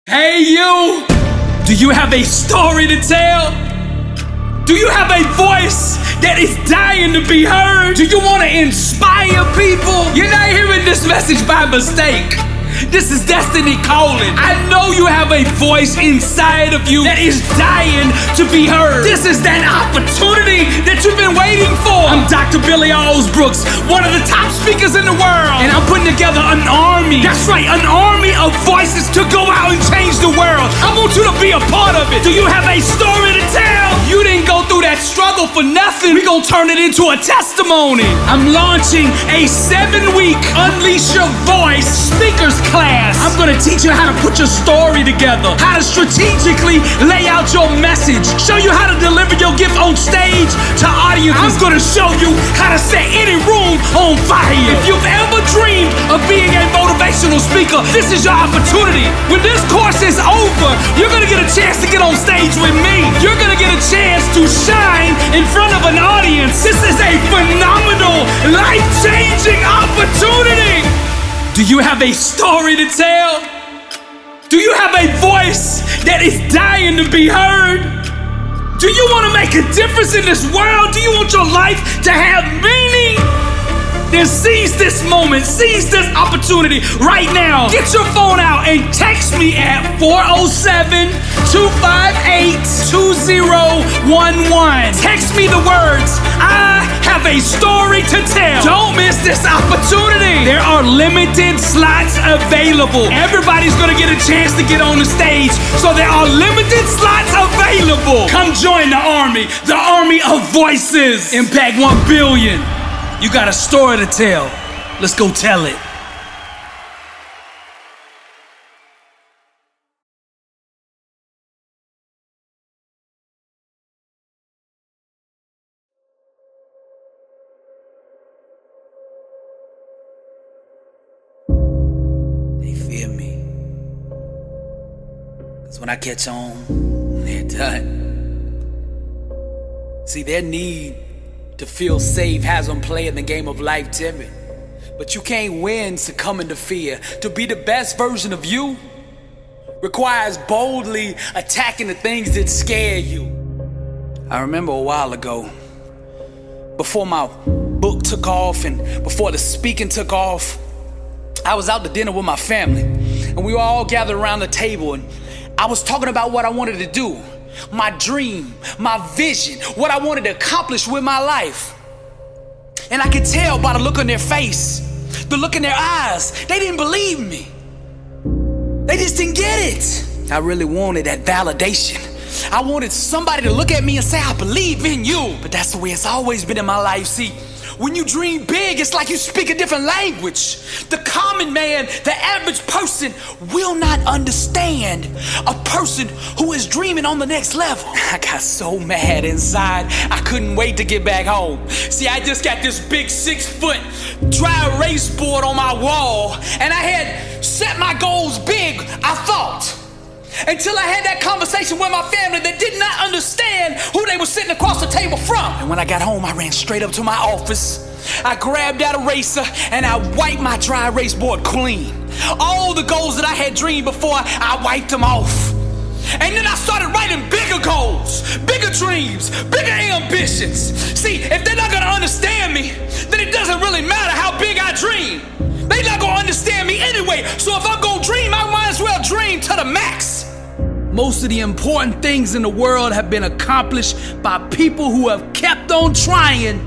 Hey you! Do you have a story to tell? Do you have a voice that is dying to be heard? Do you want to inspire people? You're not hearing this message by mistake. This is destiny calling. I know you have a voice inside of you that is dying to be heard. This is that opportunity that you've been waiting for. I'm Dr. Billy Alsbrooks, one of the top speakers in the world. And I'm putting together an army. That's right, an army of voices to go out and change the world. I want you to be a part of it. Do you have a story to tell? You didn't go through that struggle for nothing. We're gonna turn it into a testimony. I'm launching a 7-week Unleash Your Voice speakers class. I'm gonna teach you how to put your story together, how to strategically lay out your message, show you how to deliver your gift on stage to audiences. I'm gonna show you how to set any room on fire. If you've ever dreamed of being a motivational speaker, this is your opportunity. When this course is over, you're gonna get a chance to get on stage with me. You're gonna get a chance to shine in front of an audience. This is a phenomenal, life-changing opportunity. Do you have a story to tell? Do you have a voice that is dying to be heard? Do you want to make a difference in this world? Do you want your life to have meaning? Then seize this moment, seize this opportunity right now. Get your phone out and text me at 407-258-2011. Text me the words, I have a story to tell. Don't miss this opportunity. There are limited slots available. Everybody's gonna get a chance to get on the stage, so there are limited slots available. Come join the army of voices. Impact 1 billion. You got a story to tell. Let's go tell it. They fear me, 'cause when I catch on, they're done. See, their need to feel safe has them playing the game of life timid. But you can't win succumbing to fear. To be the best version of you requires boldly attacking the things that scare you. I remember a while ago, before my book took off and before the speaking took off, I was out to dinner with my family, and we were all gathered around the table, and I was talking about what I wanted to do. My dream, my vision, what I wanted to accomplish with my life. And I could tell by the look on their face, the look in their eyes, they didn't believe me. They just didn't get it. I really wanted that validation. I wanted somebody to look at me and say, I believe in you. But that's the way it's always been in my life. See, when you dream big, it's like you speak a different language. The common man, the average person will not understand a person who is dreaming on the next level. I got so mad inside, I couldn't wait to get back home. See, I just got this big 6-foot dry erase board on my wall, and I had set my goals big, I thought. Until I had that conversation with my family that did not understand who they were sitting across the table from. And when I got home, I ran straight up to my office. I grabbed that eraser and I wiped my dry erase board clean. All the goals that I had dreamed before, I wiped them off. And then I started writing bigger goals, bigger dreams, bigger ambitions. See, if they're not gonna understand me, then it doesn't really matter how big I dream. They're not gonna understand me anyway. So if I'm gonna dream, I might as well dream to the max. Most of the important things in the world have been accomplished by people who have kept on trying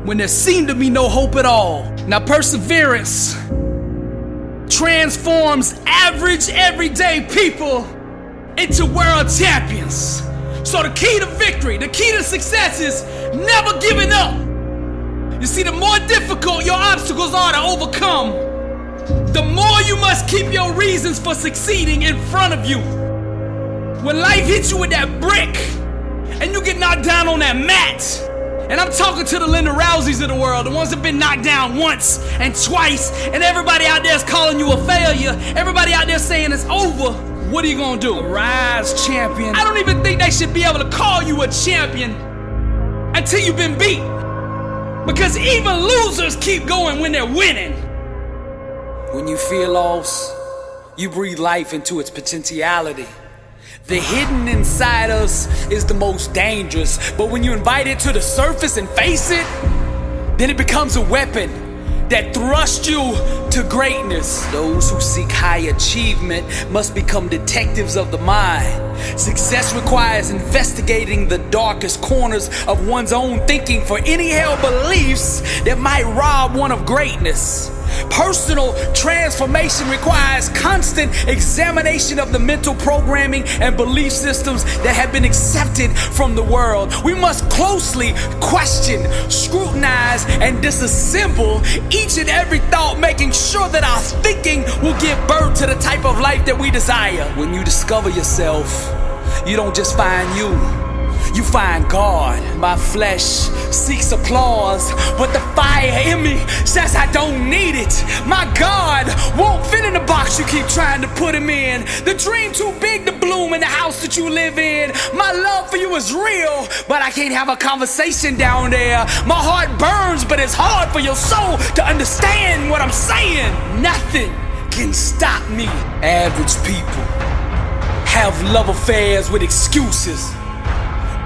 when there seemed to be no hope at all. Now, perseverance transforms average, everyday people into world champions. So the key to victory, the key to success is never giving up. You see, the more difficult your obstacles are to overcome, the more you must keep your reasons for succeeding in front of you. When life hits you with that brick and you get knocked down on that mat, and I'm talking to the Linda Rouseys of the world, the ones that have been knocked down once and twice, and everybody out there is calling you a failure, everybody out there saying it's over, what are you gonna do? Rise, champion. I don't even think they should be able to call you a champion until you've been beat. Because even losers keep going when they're winning. When you feel lost, You breathe life into its potentiality. The hidden inside us is the most dangerous, but when you invite it to the surface and face it, then it becomes a weapon that thrusts you to greatness. Those who seek high achievement must become detectives of the mind. Success requires investigating the darkest corners of one's own thinking for any held beliefs that might rob one of greatness. Personal transformation requires constant examination of the mental programming and belief systems that have been accepted from the world. We must closely question, scrutinize, and disassemble each and every thought, making sure that our thinking will give birth to the type of life that we desire. When you discover yourself, you don't just find you find God. My flesh seeks applause, but the fire in me says I don't need it. My God won't fit in the box you keep trying to put him in. The dream too big to bloom in the house that you live in. My love for you is real, but I can't have a conversation down there. My heart burns, but it's hard for your soul to understand what I'm saying. Nothing can stop me. Average people have love affairs with excuses.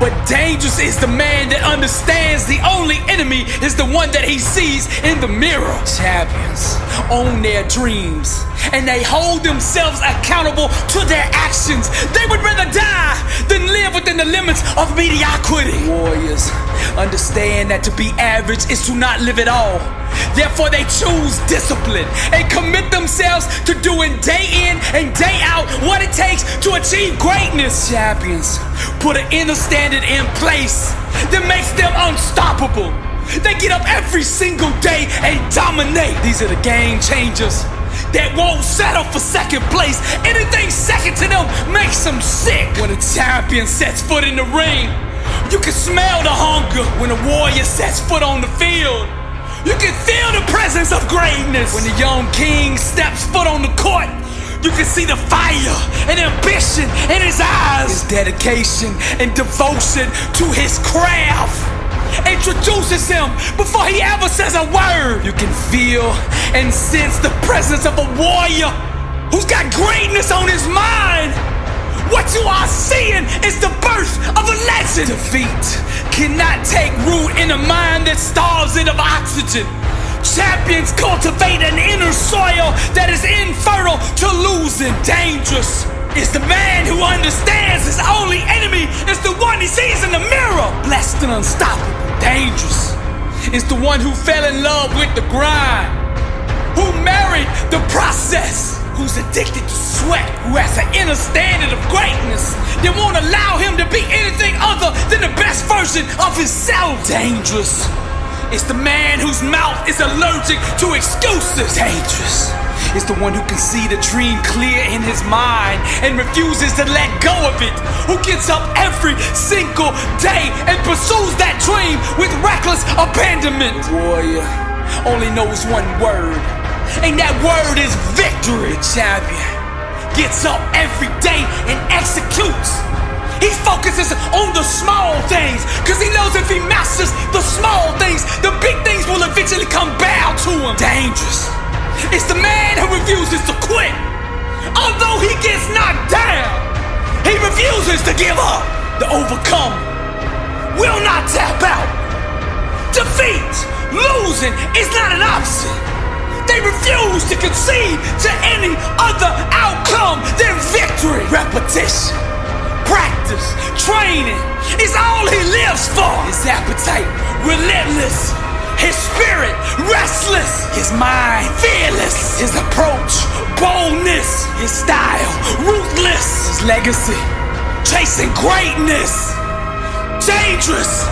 But dangerous is the man that understands the only enemy is the one that he sees in the mirror. Champions own their dreams and they hold themselves accountable to their actions. They would rather die than live within the limits of mediocrity. Warriors understand that to be average is to not live at all. Therefore they choose discipline and commit themselves to doing day in and day out what it takes to achieve greatness. Champions put an inner standard in place that makes them unstoppable. They get up every single day and dominate. These are the game changers that won't settle for second place. Anything second to them makes them sick. When a champion sets foot in the ring, you can smell the hunger. When a warrior sets foot on the field, you can feel the presence of greatness. When the young king steps foot on the court, you can see the fire and ambition in his eyes. His dedication and devotion to his craft introduces him before he ever says a word. You can feel and sense the presence of a warrior who's got greatness on his mind. What you are seeing is the birth of a legend. Defeat cannot take root in a mind that starves it of oxygen. Champions cultivate an inner soil that is infertile to losing. Dangerous is the man who understands his only enemy is the one he sees in the mirror. Blessed and unstoppable. Dangerous is the one who fell in love with the grind, who married the process, who's addicted to sweat, who has an inner standard of greatness that won't allow him to be anything other than the best version of himself. Dangerous is the man whose mouth is allergic to excuses. Dangerous is the one who can see the dream clear in his mind and refuses to let go of it, who gets up every single day and pursues that dream with reckless abandonment. The warrior only knows one word, and that word is victory. The champion gets up every day and executes. He focuses on the small things, cause he knows if he masters the small things, the big things will eventually come bow to him. Dangerous is the man who refuses to quit. Although he gets knocked down, he refuses to give up. The overcome will not tap out. Defeat, losing is not an option. They refuse to concede to any other outcome than victory. Repetition, practice, training is all he lives for. His appetite relentless, his spirit restless, his mind fearless, his approach boldness, his style ruthless, his legacy chasing greatness. Dangerous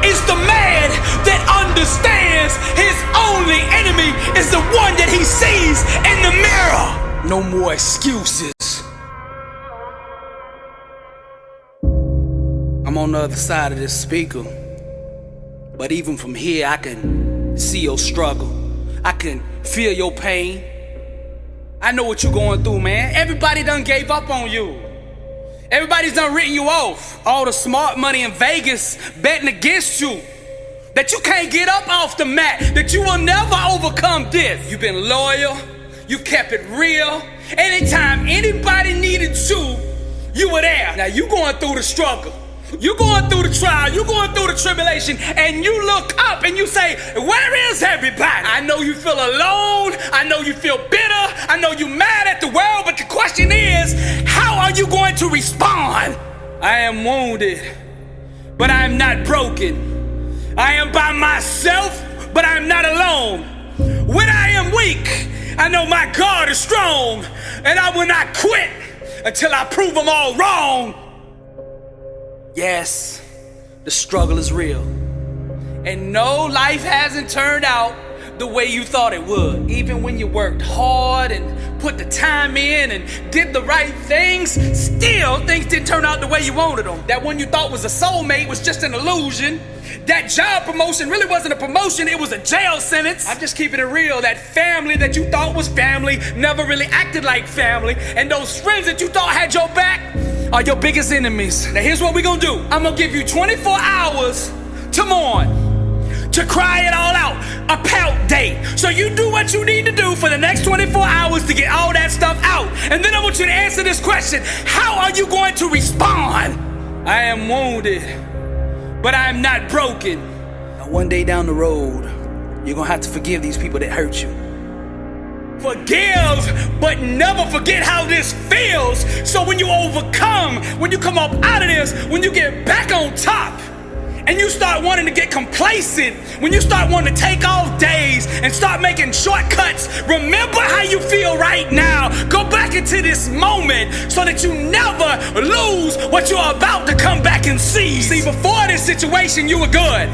is the man that understands his only enemy is the one that he sees in the mirror. No more excuses. I'm on the other side of this speaker, but even from here I can see your struggle. I can feel your pain. I know what you're going through, man. Everybody done gave up on you. Everybody's done written you off. All the smart money in Vegas betting against you, that you can't get up off the mat, that you will never overcome this. You've been loyal, You kept it real. Anytime anybody needed you were there. Now you going through the struggle. You going through the trial, you going through the tribulation, and you look up and you say, where is everybody? I know you feel alone, I know you feel bitter, I know you mad at the world, but the question is, how are you going to respond? I am wounded, but I am not broken. I am by myself, but I am not alone. When I am weak, I know my God is strong, and I will not quit until I prove them all wrong. Yes, the struggle is real. And no, life hasn't turned out the way you thought it would. Even when you worked hard and put the time in and did the right things, still things didn't turn out the way you wanted them. That one you thought was a soulmate was just an illusion. That job promotion really wasn't a promotion, it was a jail sentence. I'm just keeping it real. That family that you thought was family never really acted like family. And those friends that you thought had your back are your biggest enemies. Now here's what we're gonna do. I'm gonna give you 24 hours to mourn, to cry it all out, a pout day. So you do what you need to do for the next 24 hours to get all that stuff out. And then I want you to answer this question. How are you going to respond? I am wounded, but I am not broken. Now one day down the road, you're gonna have to forgive these people that hurt you. Forgive, but never forget how this feels. So when you overcome, when you come up out of this, when you get back on top, and you start wanting to get complacent, when you start wanting to take off days and start making shortcuts, remember how you feel right now. Go back into this moment so that you never lose what you're about to come back and seize. See, before this situation, you were good.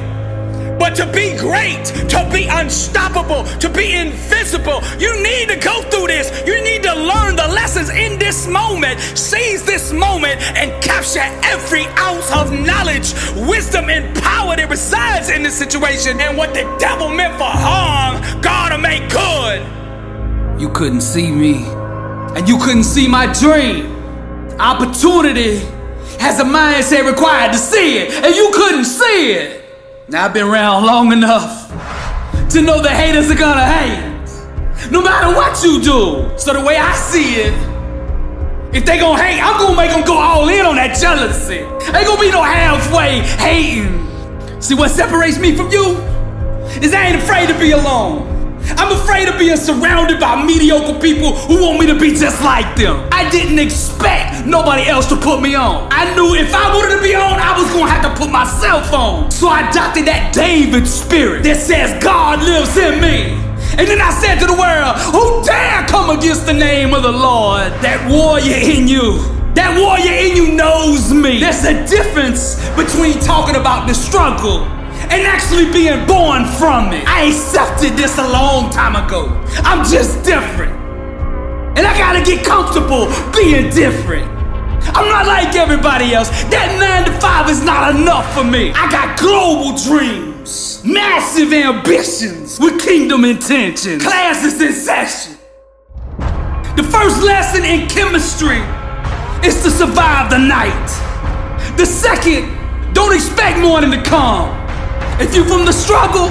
But to be great, to be unstoppable, to be invisible, you need to go through this. You need to learn the lessons in this moment. Seize this moment and capture every ounce of knowledge, wisdom, and power that resides in this situation. And what the devil meant for harm, God will make good. You couldn't see me, and you couldn't see my dream. Opportunity has a mindset required to see it, and you couldn't see it. Now I've been around long enough to know the haters are gonna hate, no matter what you do. So the way I see it, if they gonna hate, I'm gonna make them go all in on that jealousy. Ain't gonna be no halfway hating. See, what separates me from you is I ain't afraid to be alone. I'm afraid of being surrounded by mediocre people who want me to be just like them. I didn't expect nobody else to put me on. I knew if I wanted to be on, I was gonna have to put myself on. So I adopted that David spirit that says God lives in me. And then I said to the world, who dare come against the name of the Lord? That warrior in you. That warrior in you knows me. There's a difference between talking about the struggle and actually being born from it. I accepted this a long time ago. I'm just different. And I gotta get comfortable being different. I'm not like everybody else. That 9 to 5 is not enough for me. I got global dreams, massive ambitions with kingdom intentions. Classes in session. The first lesson in chemistry is to survive the night. The second, don't expect morning to come. If you're from the struggle,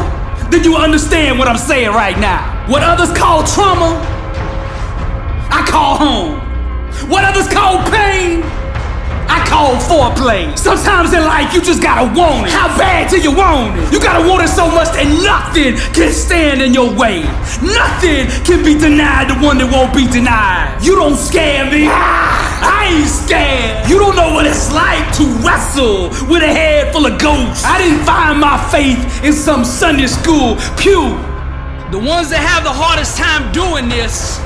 then you understand what I'm saying right now. What others call trauma, I call home. What others call pain, I call foreplay. Sometimes in life, you just gotta want it. How bad do you want it? You gotta want it so much that nothing can stand in your way. Nothing can be denied the one that won't be denied. You don't scare me. I ain't scared. You don't know what it's like to wrestle with a head full of ghosts. I didn't find my faith in some Sunday school pew. The ones that have the hardest time doing this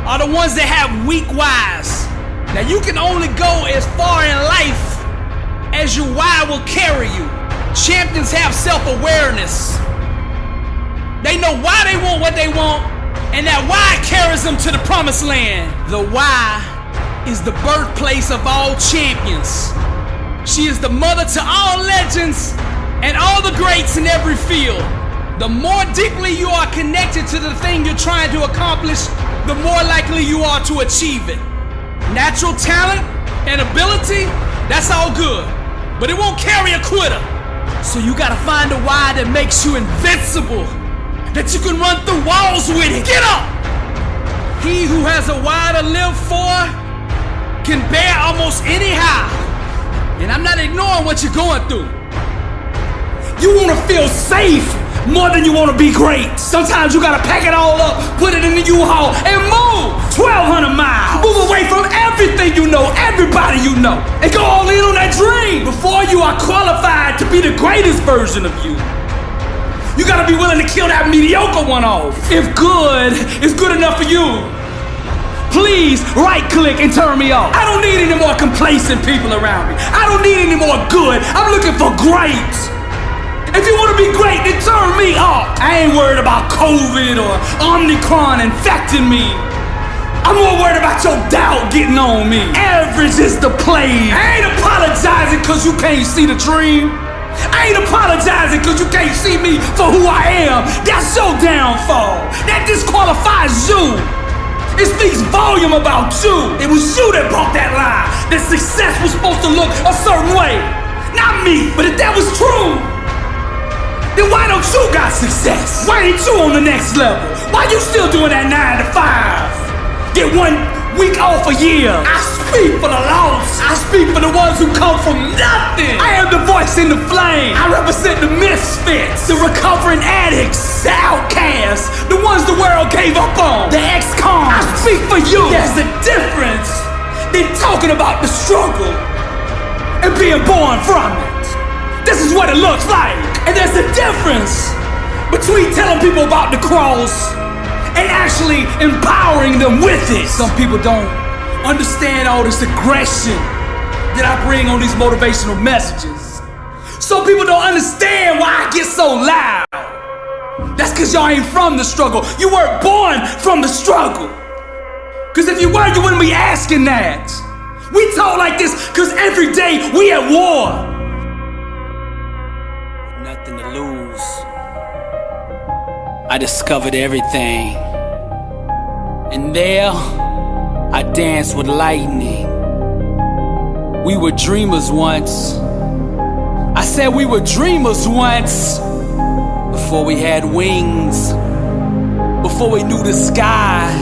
are the ones that have weak whys. Now you can only go as far in life as your why will carry you. Champions have self-awareness. They know why they want what they want, and that why carries them to the promised land. The why is the birthplace of all champions. She is the mother to all legends and all the greats in every field. The more deeply you are connected to the thing you're trying to accomplish, the more likely you are to achieve it. Natural talent and ability, that's all good, but it won't carry a quitter. So you gotta find a why that makes you invincible, that you can run through walls with it. Get up! He who has a while to live for can bear almost any how. And I'm not ignoring what you're going through. You want to feel safe more than you want to be great. Sometimes you gotta pack it all up, put it in the U-Haul, and move 1,200 miles. Move away from everything you know, everybody you know, and go all in on that dream. Before you are qualified to be the greatest version of you, you gotta be willing to kill that mediocre one off. If good is good enough for you, please right-click and turn me off. I don't need any more complacent people around me. I don't need any more good. I'm looking for great. If you want to be great, then turn me off. I ain't worried about COVID or Omicron infecting me. I'm more worried about your doubt getting on me. Average is the plague. I ain't apologizing because you can't see the dream. I ain't apologizing because you can't see me for who I am. That's your downfall. That disqualifies you. It speaks volume about you. It was you that brought that lie, that success was supposed to look a certain way. Not me. But if that was true, then why don't you got success? Why ain't you on the next level? Why you still doing that 9 to 5? Get 1 week off a year. I speak for the lost. I speak for the ones who come from nothing. I am the voice in the flame. I represent the misfits, the recovering addicts, the outcasts, the ones the world gave up on, the ex-cons. I speak for you. There's a difference than talking about the struggle and being born from it. This is what it looks like. And there's a difference between telling people about the cross and actually empowering them with it. Some people don't understand all this aggression that I bring on these motivational messages. Some people don't understand why I get so loud. That's because y'all ain't from the struggle. You weren't born from the struggle. Because if you were, you wouldn't be asking that. We talk like this because every day we at war. Nothing to lose. I discovered everything. And there, I danced with lightning. We were dreamers once. I said we were dreamers once. Before we had wings. Before we knew the sky.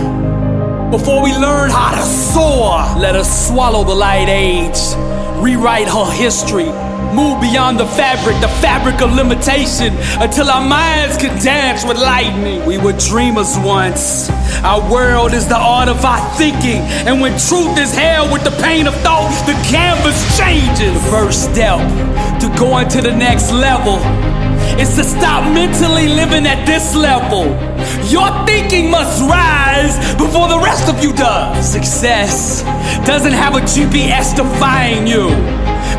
Before we learned how to soar. Let us swallow the light age. Rewrite her history. Move beyond the fabric of limitation, until our minds can dance with lightning. We were dreamers once. Our world is the art of our thinking, and when truth is held with the pain of thought, the canvas changes. The first step to going to the next level is to stop mentally living at this level. Your thinking must rise before the rest of you does. Success doesn't have a GPS to find you.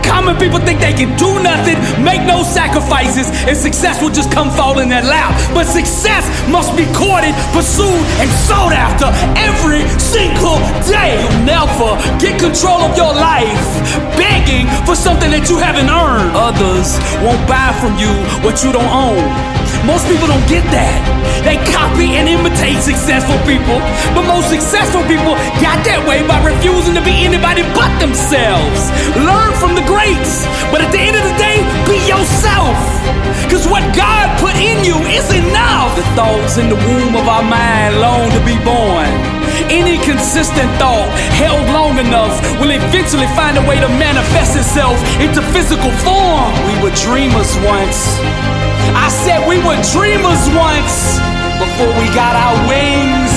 Common people think they can do nothing, make no sacrifices, and success will just come fall in their lap. But success must be courted, pursued, and sought after every single day. You'll never get control of your life begging for something that you haven't earned. Others won't buy from you what you don't own. Most people don't get that. They copy and imitate successful people, but most successful people got that way by refusing to be anybody but themselves. Learn from the greats, but at the end of the day, be yourself. Cause what God put in you is enough. The thoughts in the womb of our mind long to be born. Any consistent thought held long enough will eventually find a way to manifest itself into physical form. We were dreamers once. I said we were dreamers once. Before we got our wings,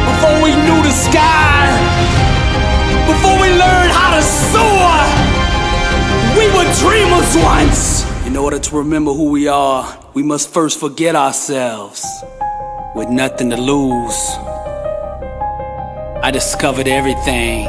before we knew the sky, before we learned how to soar, we were dreamers once. In order to remember who we are, we must first forget ourselves. With nothing to lose, I discovered everything.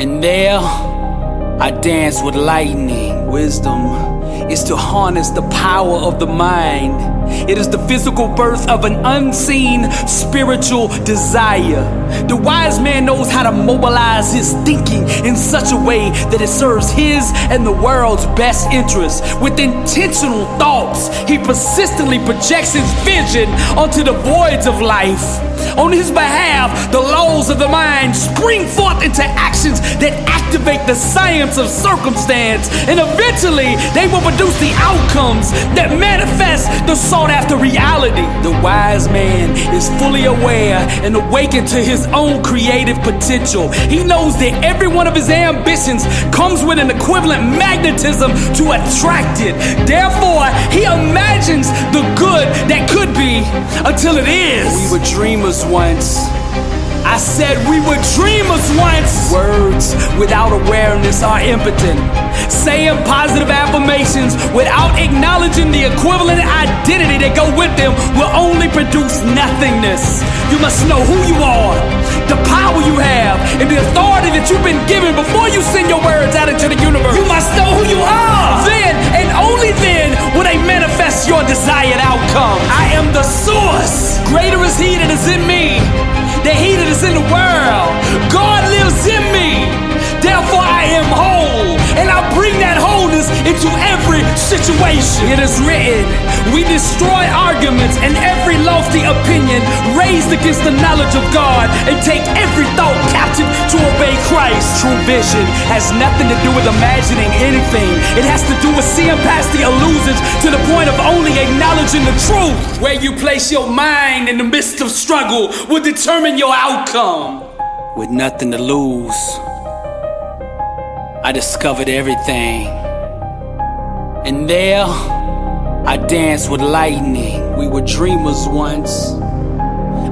And there, I danced with lightning. Wisdom is to harness the power of the mind. It is the physical birth of an unseen spiritual desire. The wise man knows how to mobilize his thinking in such a way that it serves his and the world's best interests. With intentional thoughts, he persistently projects his vision onto the voids of life. On his behalf, the laws of the mind spring forth into actions that activate the science of circumstance, and eventually they will produce the outcomes that manifest the sought after reality. The wise man is fully aware and awakened to his own creative potential. He knows that every one of his ambitions comes with an equivalent magnetism to attract it. Therefore, he imagines the good that could be until it is. We were dreamers once. I said we were dreamers once. Words without awareness are impotent. Saying positive affirmations without acknowledging the equivalent identity that go with them will only produce nothingness. You must know who you are, the power you have, and the authority that you've been given before you send your words out into the universe. You must know who you are. Then, and only then, will they manifest your desired outcome. I am the source. Greater is he that is in me than he that is in the world. God lives in me. Therefore I am whole, and I bring that wholeness into every situation. It is written, we destroy arguments and every lofty opinion raised against the knowledge of God, and take every thought captive to obey Christ. True vision has nothing to do with imagining anything. It has to do with seeing past the illusions to the point of only acknowledging the truth. Where you place your mind in the midst of struggle will determine your outcome. With nothing to lose, I discovered everything. And there, I danced with lightning. We were dreamers once.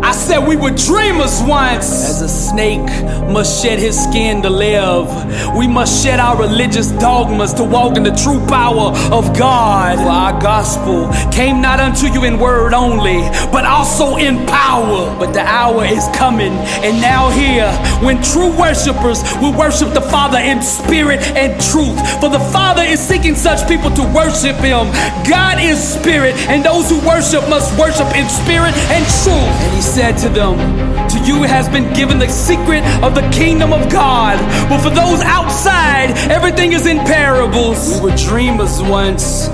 I said we were dreamers once. As a snake must shed his skin to live, we must shed our religious dogmas to walk in the true power of God. For our gospel came not unto you in word only, but also in power. But the hour is coming, and now here, when true worshipers will worship the Father in spirit and truth. For the Father is seeking such people to worship him. God is spirit, and those who worship must worship in spirit and truth. And he said to them, to you has been given the secret of the kingdom of God, but for those outside, everything is in parables. We were dreamers once.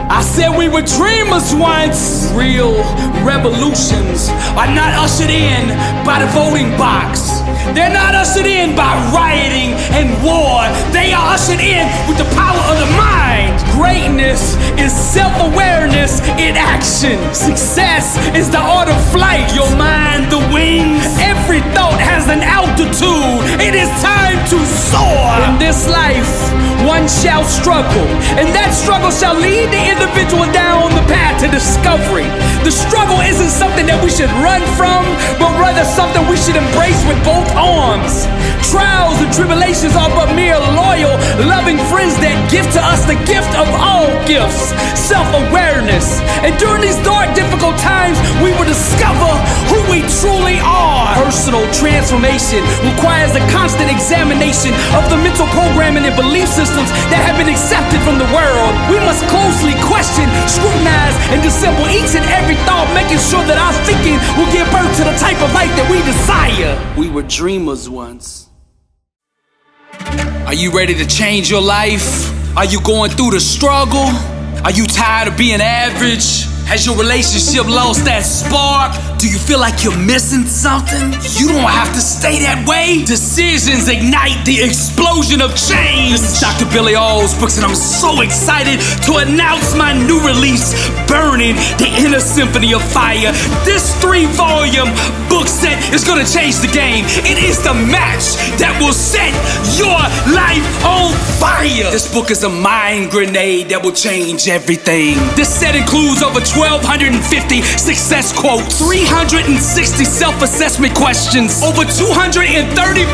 I said we were dreamers once. Real revolutions are not ushered in by the voting box. They're not ushered in by rioting and war. They are ushered in with the power of the mind. Greatness is self-awareness in action. Success is the art of flight. Your mind, the wings. Every thought has an altitude. It is time to soar. In this life, one shall struggle, and that struggle shall lead the individual down the path to discovery. The struggle isn't something that we should run from, but rather something we should embrace with both arms. Trials and tribulations are but mere loyal, loving friends that give to us the gift of all gifts, self-awareness. And during these dark, difficult times, we will discover who we truly are. Personal transformation requires a constant examination of the mental programming and belief systems that have been accepted from the world. We must closely question, scrutinize, and dissemble each and every thought, making sure that our thinking will give birth to the type of life that we desire. We were dreamers once. Are you ready to change your life? Are you going through the struggle? Are you tired of being average? Has your relationship lost that spark? Do you feel like you're missing something? You don't have to stay that way. Decisions ignite the explosion of change. This is Dr. Billy Alsbrooks, and I'm so excited to announce my new release, Burning the Inner Symphony of Fire. This 3-volume book set is gonna change the game. It is the match that will set your life on fire. This book is a mind grenade that will change everything. This set includes over 1,250 success quotes, 360 self-assessment questions, over 230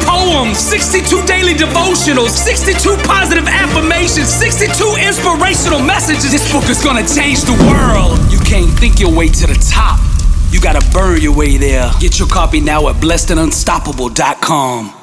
poems, 62 daily devotionals, 62 positive affirmations, 62 inspirational messages. This book is gonna change the world. You can't think your way to the top. You gotta burn your way there. Get your copy now at blessedandunstoppable.com.